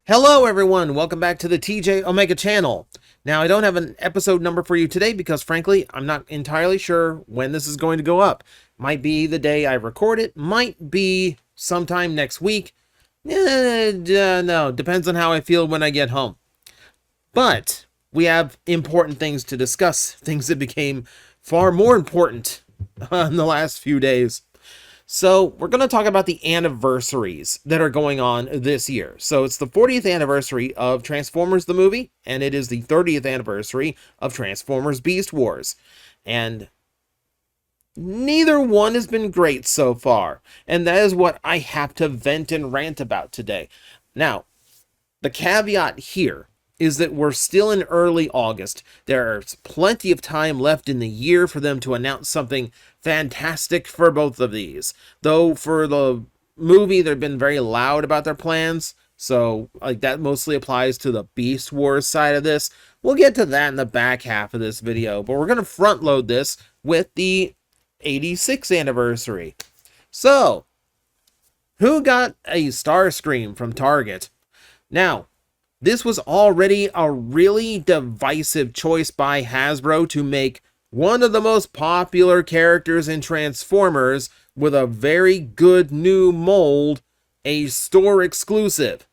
Hello everyone, welcome back to the TJOmega channel. Now I don't have an episode number for you today because frankly, I'm not entirely sure when this is going to go up. Might be the day I record it, might be sometime next week. No, depends on how I feel when I get home. But we have important things to discuss, things that became far more important in the last few days. So we're going to talk about the anniversaries that are going on this year. So it's the 40th anniversary of Transformers the movie, and it is the 30th anniversary of Transformers Beast Wars. And neither one has been great so far, and that is what I have to vent and rant about today. Now, the caveat here is that we're still in early August. There's plenty of time left in the year for them to announce something fantastic for both of these. Though for the movie, they've been very loud about their plans. So like that mostly applies to the Beast Wars side of this. We'll get to that in the back half of this video. But we're going to front load this with the 86th anniversary. So, who got a Starscream from Target? Now, this was already a really divisive choice by Hasbro to make one of the most popular characters in Transformers with a very good new mold a store exclusive.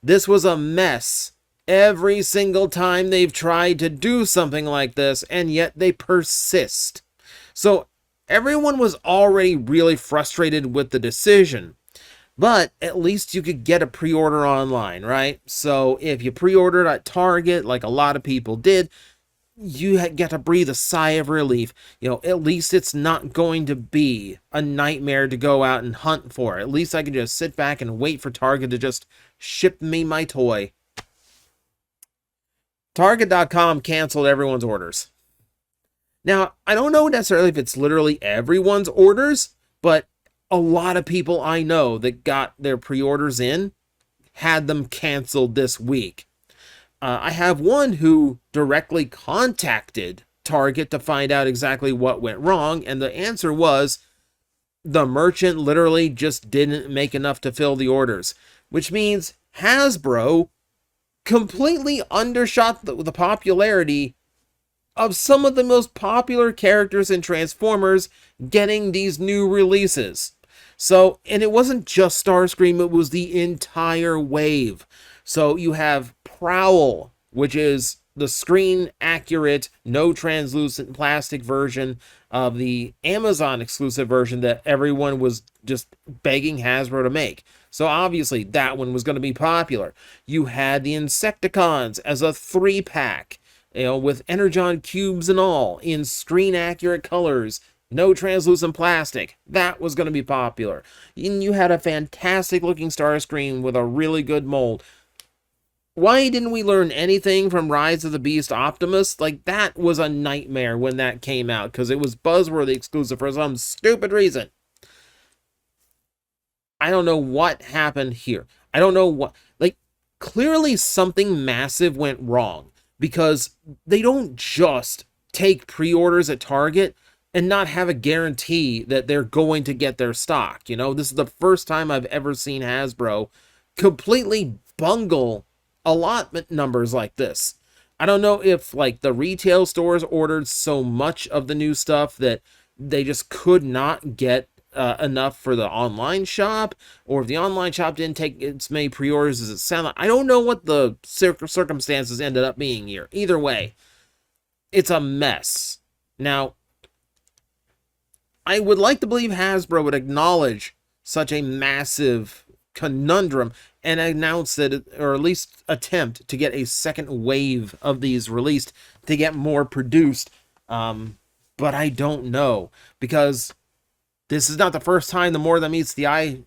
This was a mess every single time they've tried to do something like this, and yet they persist. So everyone was already really frustrated with the decision. But at least you could get a pre-order online, right? So if you pre-ordered at Target, like a lot of people did, you get to breathe a sigh of relief. You know, at least it's not going to be a nightmare to go out and hunt for. At least I can just sit back and wait for Target to just ship me my toy. Target.com canceled everyone's orders. Now, I don't know necessarily if it's literally everyone's orders, but a lot of people I know that got their pre-orders in had them canceled this week. I have one who directly contacted Target to find out exactly what went wrong, and the answer was the merchant literally just didn't make enough to fill the orders, which means Hasbro completely undershot the popularity of some of the most popular characters in Transformers getting these new releases. So, and it wasn't just Starscream, it was the entire wave. So you have Prowl, which is the screen accurate, no translucent plastic version of the Amazon exclusive version that everyone was just begging Hasbro to make. So obviously that one was going to be popular. You had the Insecticons as a 3-pack, you know, with Energon cubes and all in screen accurate colors. No translucent plastic. That was going to be popular. And you had a fantastic looking Starscream with a really good mold. Why didn't we learn anything from Rise of the Beast Optimus? Like, that was a nightmare when that came out, because it was buzzworthy exclusive for some stupid reason. I don't know what happened here. I don't know what... Like, clearly something massive went wrong, because they don't just take pre-orders at Target and not have a guarantee that they're going to get their stock. You know, this is the first time I've ever seen Hasbro completely bungle allotment numbers like this. I don't know if, like, the retail stores ordered so much of the new stuff that they just could not get enough for the online shop, or if the online shop didn't take as many pre-orders as it sounded like. I don't know what the circumstances ended up being here. Either way, it's a mess. Now, I would like to believe Hasbro would acknowledge such a massive conundrum and announce that, or at least attempt to get a second wave of these released to get more produced. But I don't know, because this is not the first time the More Than Meets the Eye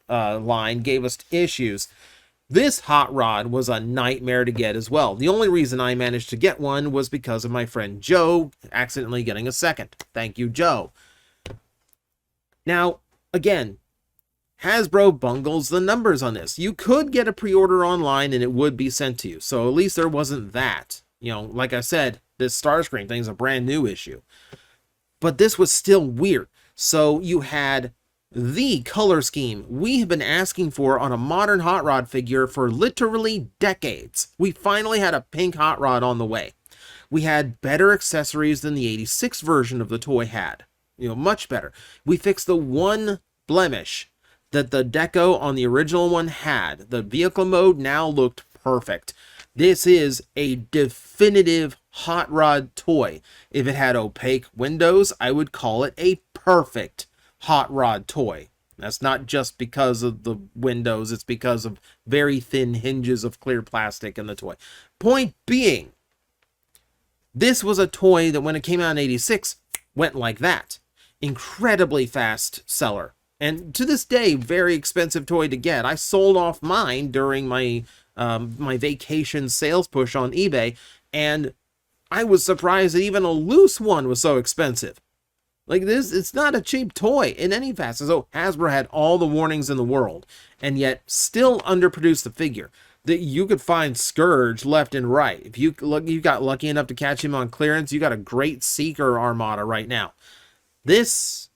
line gave us issues. This hot rod was a nightmare to get as well. The only reason I managed to get one was because of my friend Joe accidentally getting a second. Thank you, Joe. Now, again, Hasbro bungles the numbers on this. You could get a pre-order online and it would be sent to you. So at least there wasn't that. You know, like I said, this Starscream thing is a brand new issue. But this was still weird. So you had the color scheme we have been asking for on a modern hot rod figure for literally decades. We finally had a pink hot rod on the way. We had better accessories than the 86 version of the toy had. Much better. We fixed the one blemish that the deco on the original one had. The vehicle mode now looked perfect. This is a definitive hot rod toy. If it had opaque windows, I would call it a perfect hot rod toy. That's not just because of the windows, it's because of very thin hinges of clear plastic in the toy. Point being, this was a toy that when it came out in 86, went like that. Incredibly fast seller. And to this day, very expensive toy to get. I sold off mine during my my vacation sales push on eBay, and I was surprised that even a loose one was so expensive. Like this, it's not a cheap toy in any facet. So Hasbro had all the warnings in the world, and yet still underproduced the figure. That you could find Scourge left and right. If you got lucky enough to catch him on clearance, you got a great Seeker armada right now. This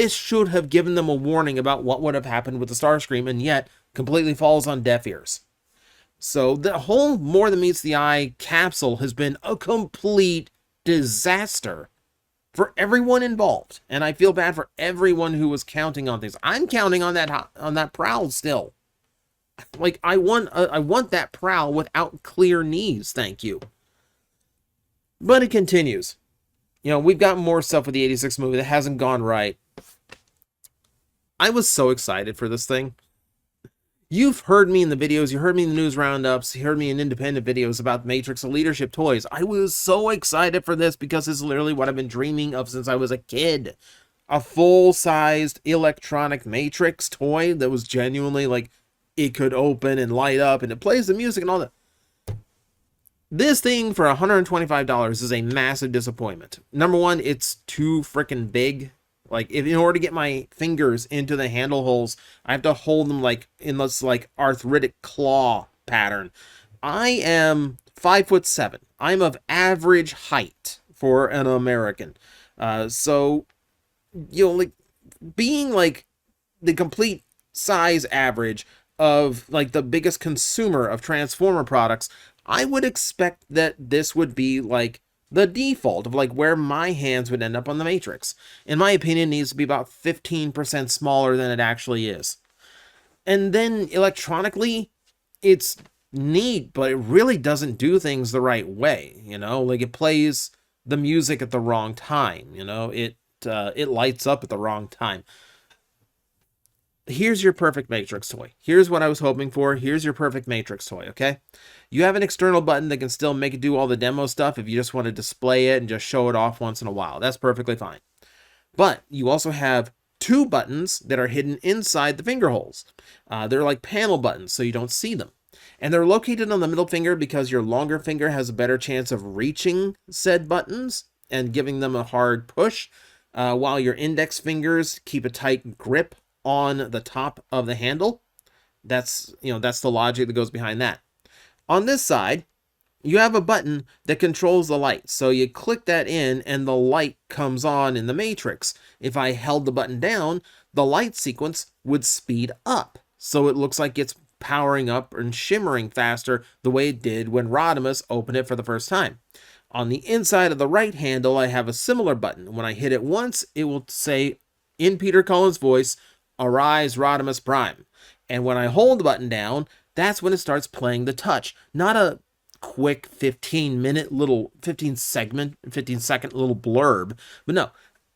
should have given them a warning about what would have happened with the Starscream, and yet completely falls on deaf ears. So the whole More Than Meets the Eye capsule has been a complete disaster for everyone involved, and I feel bad for everyone who was counting on things. I'm counting on that Prowl still. Like I want that Prowl without clear knees, thank you. But it continues. We've got more stuff with the 86 movie that hasn't gone right. I was so excited for this thing. You've heard me in the videos, you heard me in the news roundups, you heard me in independent videos about Matrix of Leadership toys. I was so excited for this because it's literally what I've been dreaming of since I was a kid. A full-sized electronic Matrix toy that was genuinely like, it could open and light up and it plays the music and all that. This thing for $125 is a massive disappointment. Number one, it's too freaking big. Like, in order to get my fingers into the handle holes, I have to hold them like in this like arthritic claw pattern. I am 5'7". I'm of average height for an American. So like being like the complete size average of like the biggest consumer of Transformer products, I would expect that this would be like the default of like where my hands would end up on the Matrix. In my opinion, it needs to be about 15% smaller than it actually is. And then electronically, it's neat, but it really doesn't do things the right way. Like it plays the music at the wrong time. It lights up at the wrong time. Here's your perfect Matrix toy. Here's what I was hoping for. Here's your perfect Matrix toy, okay? You have an external button that can still make it do all the demo stuff if you just want to display it and just show it off once in a while. That's perfectly fine. But you also have two buttons that are hidden inside the finger holes. They're like panel buttons, so you don't see them. And they're located on the middle finger because your longer finger has a better chance of reaching said buttons and giving them a hard push, while your index fingers keep a tight grip on the top of the handle. That's the logic that goes behind that. On this side, you have a button that controls the light. So you click that in and the light comes on in the Matrix. If I held the button down, the light sequence would speed up. So it looks like it's powering up and shimmering faster the way it did when Rodimus opened it for the first time. On the inside of the right handle, I have a similar button. When I hit it once, it will say in Peter Cullen's voice, "Arise, Rodimus Prime." And when I hold the button down, that's when it starts playing the touch. Not a quick 15 second little blurb, but no,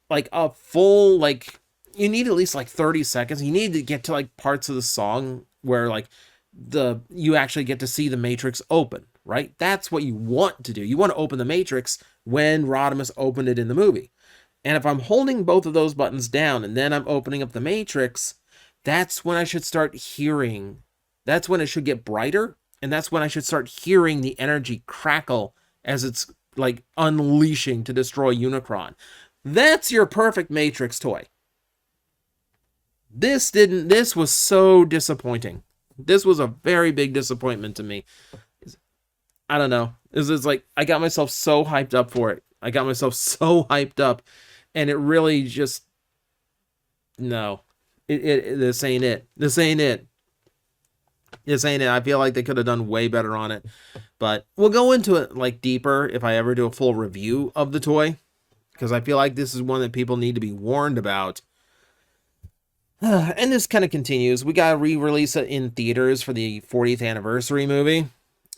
like a full, like, you need at least like 30 seconds. You need to get to like parts of the song where like you actually get to see the Matrix open, right? That's what you want to do. You want to open the Matrix when Rodimus opened it in the movie. And if I'm holding both of those buttons down and then I'm opening up the Matrix, that's when I should start hearing. That's when it should get brighter. And that's when I should start hearing the energy crackle as it's like unleashing to destroy Unicron. That's your perfect Matrix toy. This was so disappointing. This was a very big disappointment to me. I don't know. It's like I got myself so hyped up for it. And it really just, no. This ain't it. This ain't it. This ain't it. I feel like they could have done way better on it. But we'll go into it like deeper if I ever do a full review of the toy. Because I feel like this is one that people need to be warned about. And this kind of continues. We got to re-release it in theaters for the 40th anniversary movie.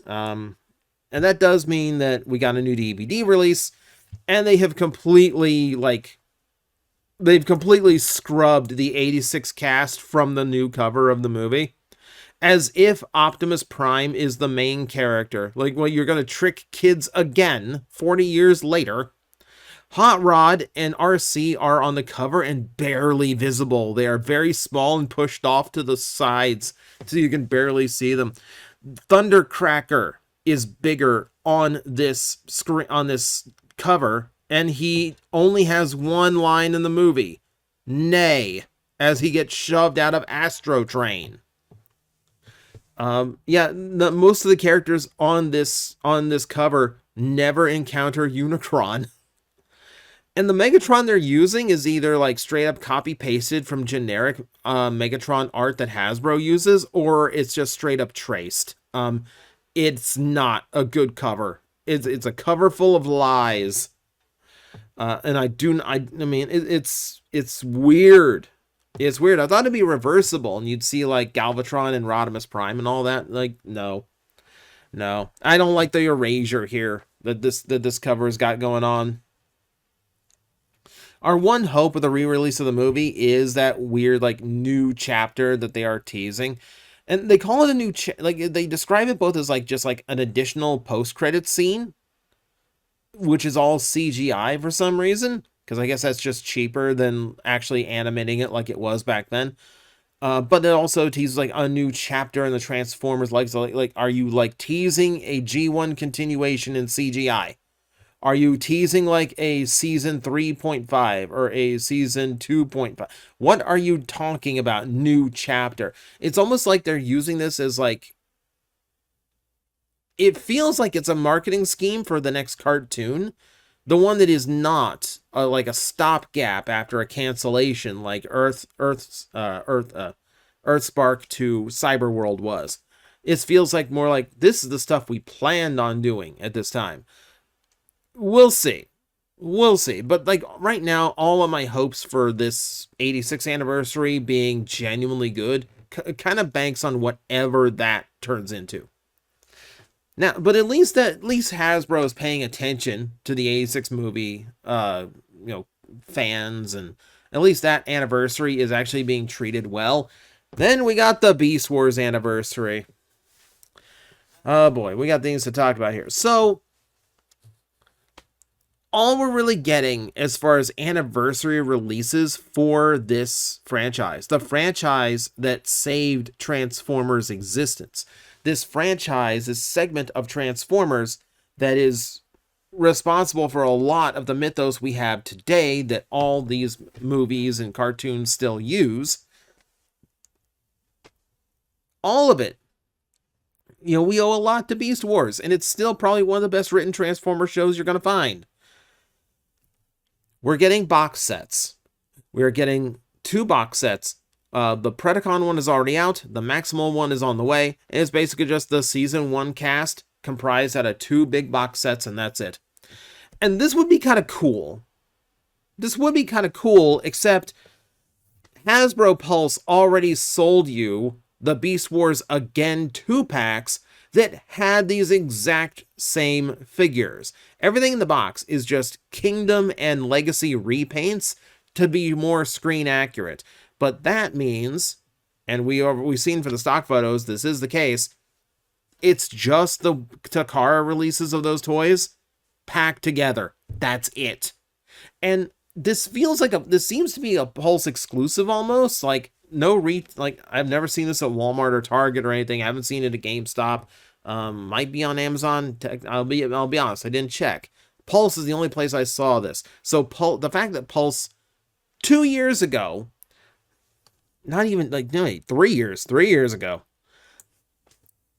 And that does mean that we got a new DVD release. And they have completely, they've completely scrubbed the 86 cast from the new cover of the movie. As if Optimus Prime is the main character. Like, well, you're going to trick kids again 40 years later. Hot Rod and RC are on the cover and barely visible. They are very small and pushed off to the sides so you can barely see them. Thundercracker is bigger on this screen, on this cover, and he only has one line in the movie. Nay, as he gets shoved out of Astro Train. Most of the characters on this cover never encounter Unicron. And the Megatron they're using is either like straight up copy pasted from generic Megatron art that Hasbro uses, or it's just straight up traced. It's not a good cover. It's a cover full of lies. And it's weird. It's weird. I thought it'd be reversible and you'd see like Galvatron and Rodimus Prime and all that. Like, no. I don't like the erasure here that this cover's got going on. Our one hope with the re-release of the movie is that weird, like, new chapter that they are teasing. And they call it a new, they describe it both as, like, just, like, an additional post-credit scene, which is all CGI for some reason, because I guess that's just cheaper than actually animating it like it was back then. But it also teases, like, a new chapter in the Transformers, like, are you, like, teasing a G1 continuation in CGI? Are you teasing like a season 3.5 or a season 2.5? What are you talking about? New chapter. It's almost like they're using this as like, it feels like it's a marketing scheme for the next cartoon. The one that is not like a stopgap after a cancellation like Earthspark to Cyberworld was. It feels like more like this is the stuff we planned on doing at this time. We'll see. But like right now, all of my hopes for this 86th anniversary being genuinely good kind of banks on whatever that turns into. Now, but at least Hasbro is paying attention to the 86 movie, fans, and at least that anniversary is actually being treated well. Then we got the Beast Wars anniversary. Oh boy, we got things to talk about here. So, all we're really getting as far as anniversary releases for this franchise, the franchise that saved Transformers' existence, this franchise, this segment of Transformers that is responsible for a lot of the mythos we have today that all these movies and cartoons still use. All of it. We owe a lot to Beast Wars, and it's still probably one of the best written Transformer shows you're going to find. We're getting box sets. We're getting 2 box sets. The Predacon one is already out. The Maximal one is on the way. And it's basically just the season 1 cast comprised out of 2 big box sets, and that's it. And this would be kind of cool. Except Hasbro Pulse already sold you the Beast Wars Again 2-packs that had these exact same figures. Everything in the box is just Kingdom and Legacy repaints to be more screen accurate. But that means, and we've seen for the stock photos, this is the case, it's just the Takara releases of those toys packed together. That's it. And this feels like this seems to be a Pulse exclusive almost, like I've never seen this at Walmart or Target or anything. I haven't seen it at GameStop. Might be on Amazon. I'll be honest, I didn't check. Pulse is the only place I saw this. So the fact that Pulse 2 years ago, not even 3 years ago,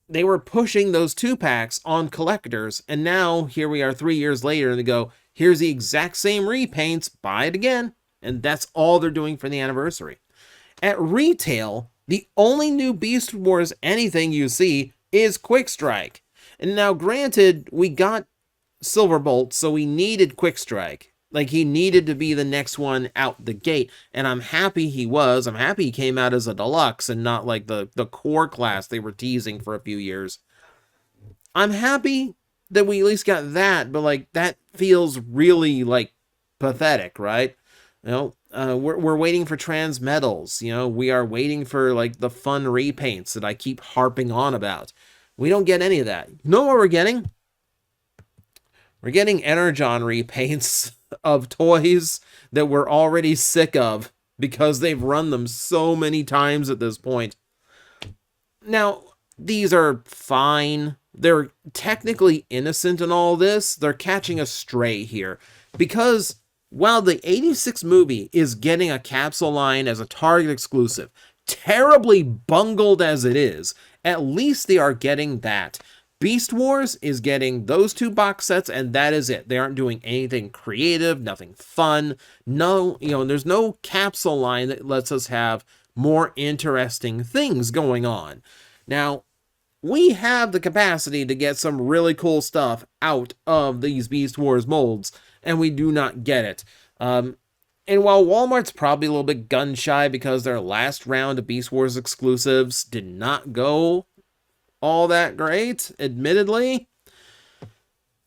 they were pushing those 2-packs on collectors, and now here we are 3 years later, and they go, here's the exact same repaints, buy it again. And that's all they're doing for the anniversary. At retail, the only new Beast Wars anything you see is Quick Strike. And now, granted, we got Silverbolt, so we needed Quick Strike. Like, he needed to be the next one out the gate, and I'm happy he was. I'm happy he came out as a deluxe and not like the core class they were teasing for a few years. I'm happy that we at least got that, but like, that feels really like pathetic, right? You know, we're waiting for Transmetals. You know, we are waiting for like the fun repaints that I keep harping on about. We don't get any of that. You know what we're getting? We're getting Energon repaints of toys that we're already sick of because they've run them so many times at this point. Now, these are fine. They're technically innocent in all this. They're catching a stray here because while the 86 movie is getting a capsule line as a Target exclusive, terribly bungled as it is, at least they are getting that. Beast Wars is getting those 2 box sets, and that is it. They aren't doing anything creative, nothing fun. No, there's no capsule line that lets us have more interesting things going on. Now, we have the capacity to get some really cool stuff out of these Beast Wars molds, and we do not get it. And while Walmart's probably a little bit gun shy because their last round of Beast Wars exclusives did not go all that great, admittedly,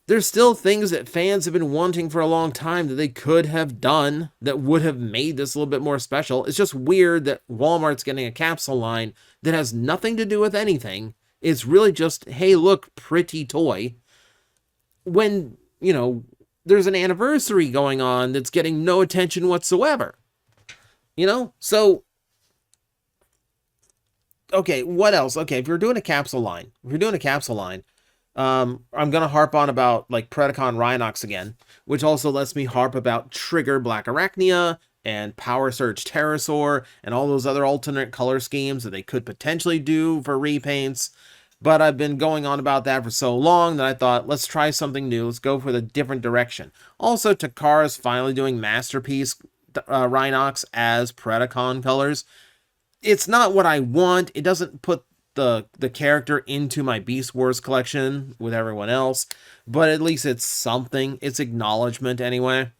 there's still things that fans have been wanting for a long time that they could have done that would have made this a little bit more special. It's just weird that Walmart's getting a capsule line that has nothing to do with anything. It's really just, hey, look, pretty toy. When, there's an anniversary going on that's getting no attention whatsoever. So, okay, what else? Okay, if you're doing a capsule line, I'm going to harp on about, like, Predacon Rhinox again, which also lets me harp about Trigger Black Arachnia and Power Surge Pterosaur and all those other alternate color schemes that they could potentially do for repaints. But I've been going on about that for so long that I thought, let's try something new. Let's go for the different direction. Also, Takara's finally doing Masterpiece Rhinox as Predacon colors. It's not what I want. It doesn't put the character into my Beast Wars collection with everyone else, but at least it's something. It's acknowledgement anyway.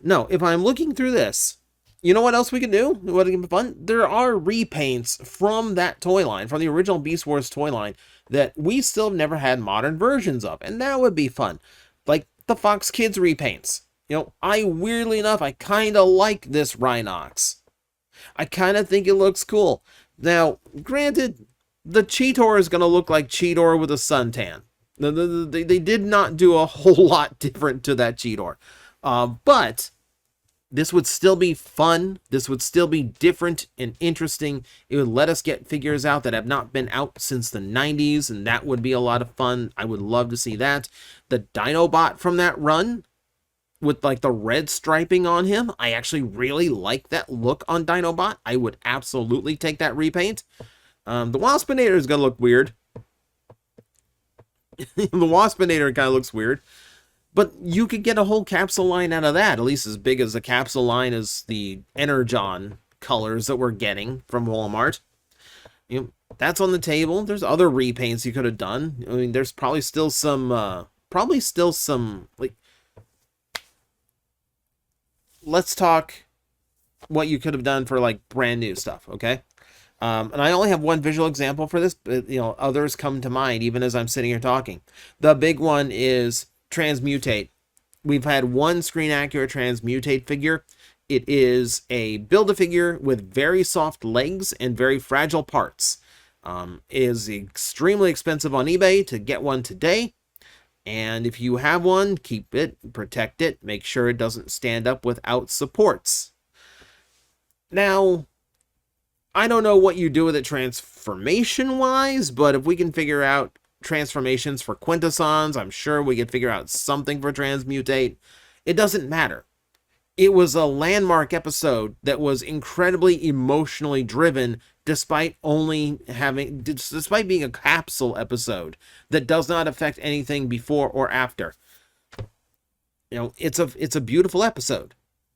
No, if I'm looking through this, you know what else we can do? What can be fun? There are repaints from that toy line, from the original Beast Wars toy line, that we still have never had modern versions of, and that would be fun. Like the Fox Kids repaints. Weirdly enough, I kind of like this Rhinox. I kind of think it looks cool. Now, granted, the Cheetor is going to look like Cheetor with a suntan. They did not do a whole lot different to that Cheetor. But this would still be fun. This would still be different and interesting. It would let us get figures out that have not been out since the 90s, and that would be a lot of fun. I would love to see that. The Dinobot from that run, with like the red striping on him, I actually really like that look on Dinobot. I would absolutely take that repaint. The Waspinator is going to look weird. The Waspinator kind of looks weird. But you could get a whole capsule line out of that, at least as big as the capsule line as the Energon colors that we're getting from Walmart. That's on the table. There's other repaints you could have done. I mean, there's probably still some, like, let's talk what you could have done for, like, brand new stuff, okay? And I only have one visual example for this, but, others come to mind even as I'm sitting here talking. The big one is Transmutate. We've had one screen accurate Transmutate figure. It is a Build-A-Figure with very soft legs and very fragile parts. It is extremely expensive on eBay to get one today. And if you have one, keep it, protect it, make sure it doesn't stand up without supports. Now, I don't know what you do with it transformation-wise, but if we can figure out transformations for Quintessons, I'm sure we could figure out something for Transmutate. It doesn't matter. It was a landmark episode that was incredibly emotionally driven, despite being a capsule episode that does not affect anything before or after. It's a beautiful episode,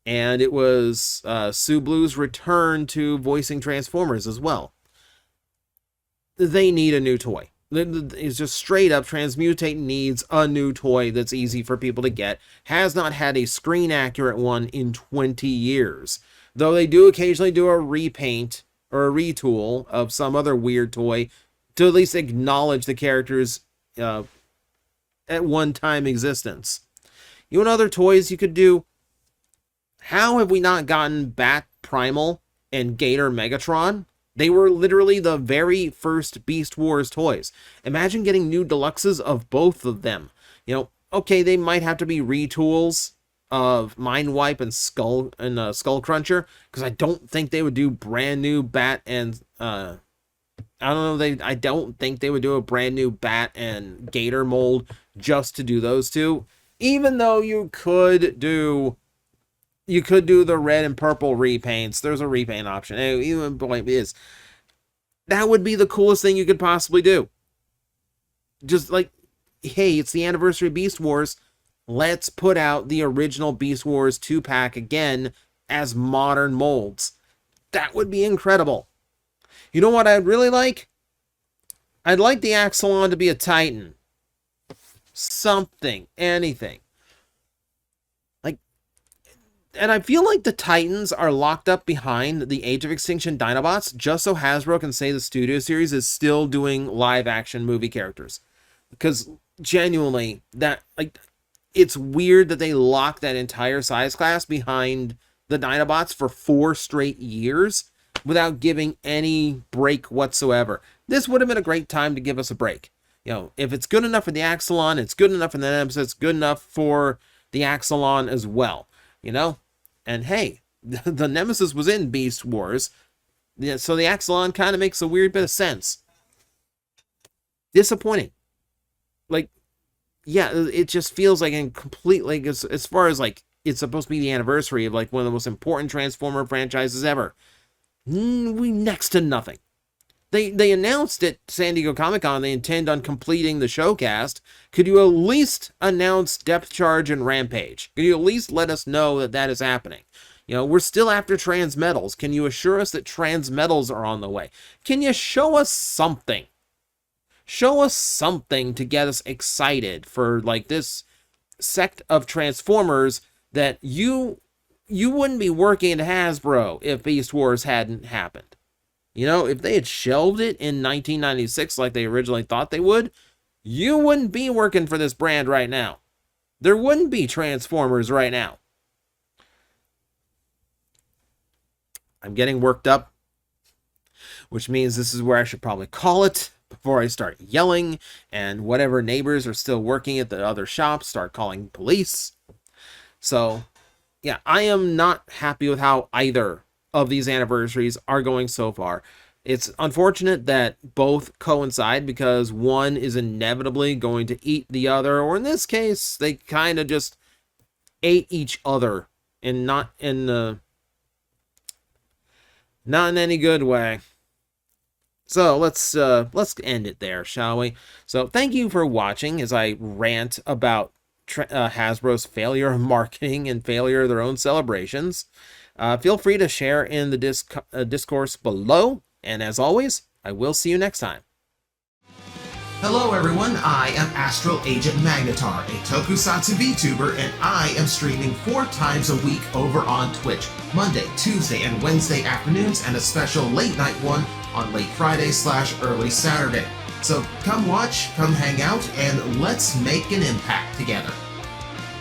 and it was Sue Blue's return to voicing Transformers as well. They need a new toy. It's just straight up, Transmutate needs a new toy that's easy for people to get. Has not had a screen accurate one in 20 years. Though they do occasionally do a repaint or a retool of some other weird toy to at least acknowledge the character's at one time existence. You want other toys you could do? How have we not gotten Bat Primal and Gator Megatron? They were literally the very first Beast Wars toys. Imagine getting new deluxes of both of them. You know, okay, they might have to be retools of Mind Wipe and Skull Cruncher, because I don't think they would do brand new Bat and I don't think they would do a brand new Bat and Gator mold just to do those two. Even though you could do the red and purple repaints. There's a repaint option. Even point is, that would be the coolest thing you could possibly do. Just like, hey, it's the anniversary of Beast Wars. Let's put out the original Beast Wars 2-pack again as modern molds. That would be incredible. You know what I'd really like? I'd like the Axelon to be a Titan. Something. Anything. And I feel like the Titans are locked up behind the Age of Extinction Dinobots just so Hasbro can say the Studio Series is still doing live-action movie characters. Because genuinely, it's weird that they locked that entire size class behind the Dinobots for 4 straight years without giving any break whatsoever. This would have been a great time to give us a break. You know, if it's good enough for the Axelon, it's good enough for the Nemesis, it's good enough for the Axelon as well. You know? And hey, the Nemesis was in Beast Wars, so the Axelon kind of makes a weird bit of sense. Disappointing. Like, yeah, it just feels like completely, as far as like, it's supposed to be the anniversary of like one of the most important Transformer franchises ever. We next to nothing. They announced at San Diego Comic-Con they intend on completing the showcast. Could you at least announce Depth Charge and Rampage? Could you at least let us know that that is happening? You know, we're still after Transmetals. Can you assure us that Transmetals are on the way? Can you show us something? Show us something to get us excited for like this sect of Transformers that you wouldn't be working at Hasbro if Beast Wars hadn't happened. You know, if they had shelved it in 1996 like they originally thought they would, you wouldn't be working for this brand right now. There wouldn't be Transformers right now. I'm getting worked up, which means this is where I should probably call it before I start yelling and whatever neighbors are still working at the other shops start calling police. So, yeah, I am not happy with how either of these anniversaries are going so far. It's unfortunate that both coincide because one is inevitably going to eat the other, or in this case, they kind of just ate each other and not in any good way. So let's end it there, shall we? So thank you for watching as I rant about Hasbro's failure of marketing and failure of their own celebrations. Feel free to share in the discourse below, and as always, I will see you next time. Hello everyone, I am Astral Agent Magnetar, a Tokusatsu VTuber, and I am streaming 4 times a week over on Twitch, Monday, Tuesday, and Wednesday afternoons, and a special late night one on late Friday/early Saturday. So come watch, come hang out, and let's make an impact together.